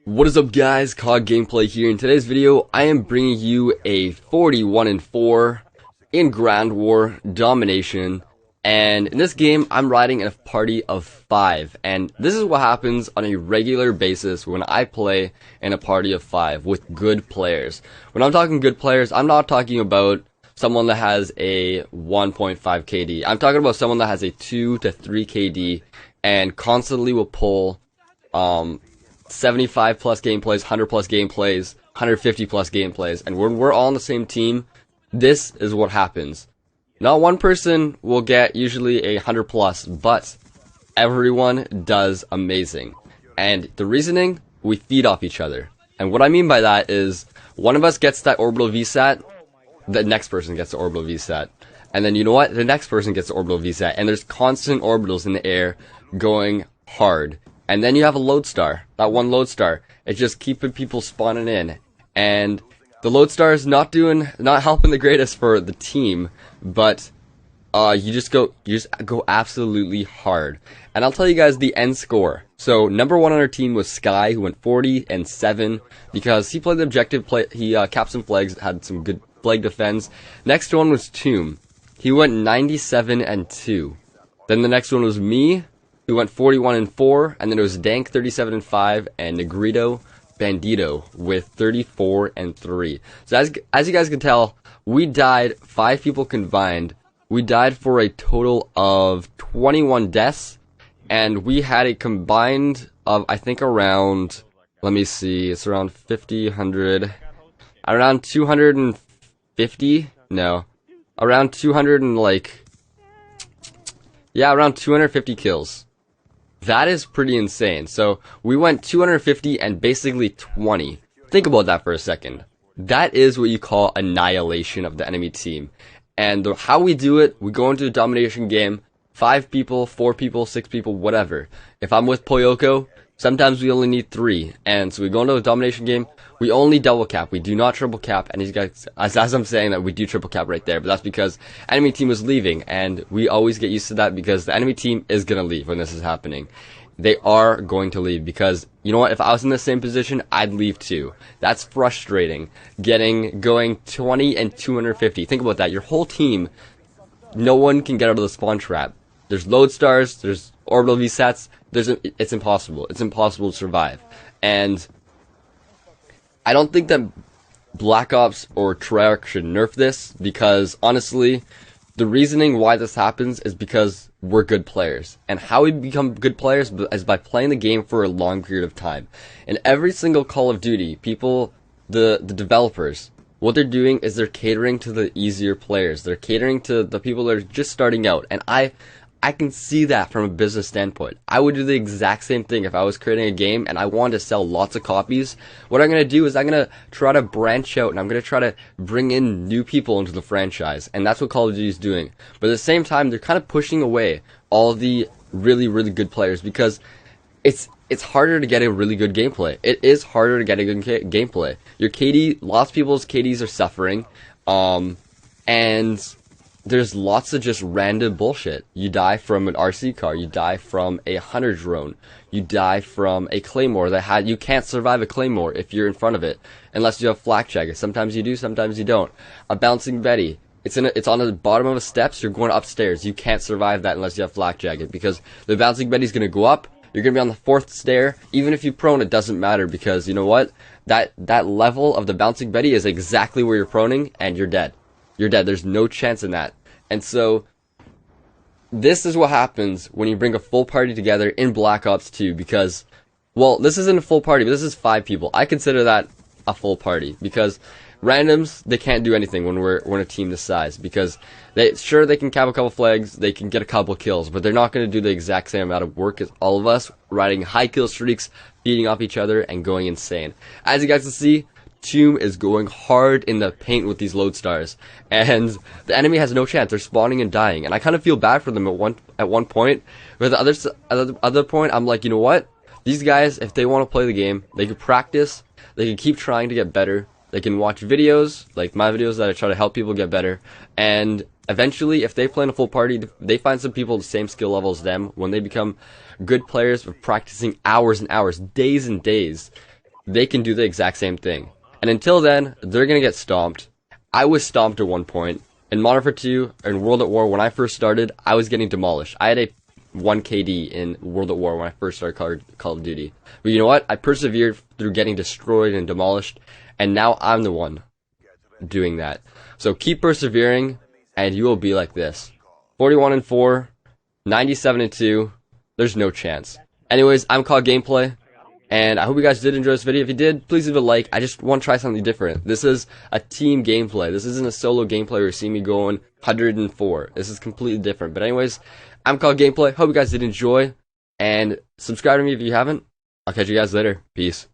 What is up, guys? COD Gameplay here. In today's video, I am bringing you a 41-4 in Ground War Domination, and in this game, I'm riding in a party of 5, and this is what happens on a regular basis when I play in a party of 5 with good players. When I'm talking good players, I'm not talking about someone that has a 1.5 KD. I'm talking about someone that has a 2 to 3 KD and constantly will pull 75 plus gameplays, 100 plus gameplays, 150 plus gameplays, and when we're all on the same team, this is what happens. Not one person will get usually a 100 plus, but everyone does amazing. And the reasoning, we feed off each other. And what I mean by that is, one of us gets that orbital VSAT, the next person gets the orbital VSAT. And then you know what? The next person gets the orbital VSAT. And there's constant orbitals in the air going hard. And then you have a Lodestar, that one Lodestar. It's just keeping people spawning in. And the Lodestar is not helping the greatest for the team, but you just go absolutely hard. And I'll tell you guys the end score. So number 1 on our team was Sky, who went 40-7 because he played the objective. He capped some flags, had some good flag defense. Next one was Tomb. He went 97-2. Then the next one was me, who went 41-4, and then it was Dank 37-5, and Negrito Bandito with 34-3. So as you guys can tell, we died 5 people combined. We died for a total of 21 deaths, and we had a combined of I think around, let me see, it's around 50, 100, around 250. No, around 200 and around 250 kills. That is pretty insane. So we went 250 and basically 20. Think about that for a second. That is what you call annihilation of the enemy team. And how we do it, we go into a domination game, 5 people, 4 people, 6 people, whatever. If I'm with Poyoko, sometimes we only need 3. And so we go into a domination game, we only double cap, we do not triple cap. And these guys, as I'm saying that, we do triple cap right there, but that's because enemy team was leaving, and we always get used to that because the enemy team is gonna leave when this is happening. They are going to leave because, you know what, if I was in the same position, I'd leave too. That's frustrating. Going 20 and 250. Think about that. Your whole team, no one can get out of the spawn trap. There's Lodestars, there's orbital VSATs, it's impossible. It's impossible to survive. And I don't think that Black Ops or Treyarch should nerf this because, honestly, the reasoning why this happens is because we're good players. And how we become good players is by playing the game for a long period of time. In every single Call of Duty, the developers, what they're doing is they're catering to the easier players. They're catering to the people that are just starting out. And I can see that from a business standpoint. I would do the exact same thing if I was creating a game and I wanted to sell lots of copies. What I'm going to do is I'm going to try to branch out and I'm going to try to bring in new people into the franchise. And that's what Call of Duty is doing. But at the same time, they're kind of pushing away all the really, really good players because it's harder to get a really good gameplay. It is harder to get a good gameplay. Your KD, lots of people's KDs are suffering. And there's lots of just random bullshit. You die from an RC car, you die from a hunter drone, you die from a claymore you can't survive a claymore if you're in front of it, unless you have flak jacket. Sometimes you do, sometimes you don't. A bouncing Betty, it's on the bottom of the steps, you're going upstairs. You can't survive that unless you have flak jacket, because the bouncing Betty's gonna go up, you're gonna be on the 4th stair. Even if you prone, it doesn't matter, because you know what? That level of the bouncing Betty is exactly where you're proning, and you're dead. You're dead. There's no chance in that. And so, this is what happens when you bring a full party together in Black Ops 2, because, well, this isn't a full party, but this is 5 people. I consider that a full party, because randoms, they can't do anything when we're a team this size, because they can cap a couple flags, they can get a couple kills, but they're not going to do the exact same amount of work as all of us, riding high kill streaks, feeding off each other, and going insane. As you guys can see, Tomb is going hard in the paint with these Lodestars, and the enemy has no chance. They're spawning and dying, and I kind of feel bad for them at one point. But at the other point, I'm like, you know what? These guys, if they want to play the game, they can practice. They can keep trying to get better. They can watch videos, like my videos that I try to help people get better. And eventually, if they play in a full party, they find some people the same skill level as them. When they become good players with practicing hours and hours, days and days, they can do the exact same thing. And until then, they're gonna get stomped. I was stomped at one point. In Modern Warfare 2, in World at War, when I first started, I was getting demolished. I had a 1 KD in World at War when I first started Call of Duty. But you know what? I persevered through getting destroyed and demolished, and now I'm the one doing that. So keep persevering, and you will be like this. 41-4, 97-2, there's no chance. Anyways, I'm COD Gameplay, and I hope you guys did enjoy this video. If you did, please leave a like. I just want to try something different. This is a team gameplay. This isn't a solo gameplay where you see me going 104. This is completely different. But anyways, I'm COD Gameplay. Hope you guys did enjoy, and subscribe to me if you haven't. I'll catch you guys later. Peace.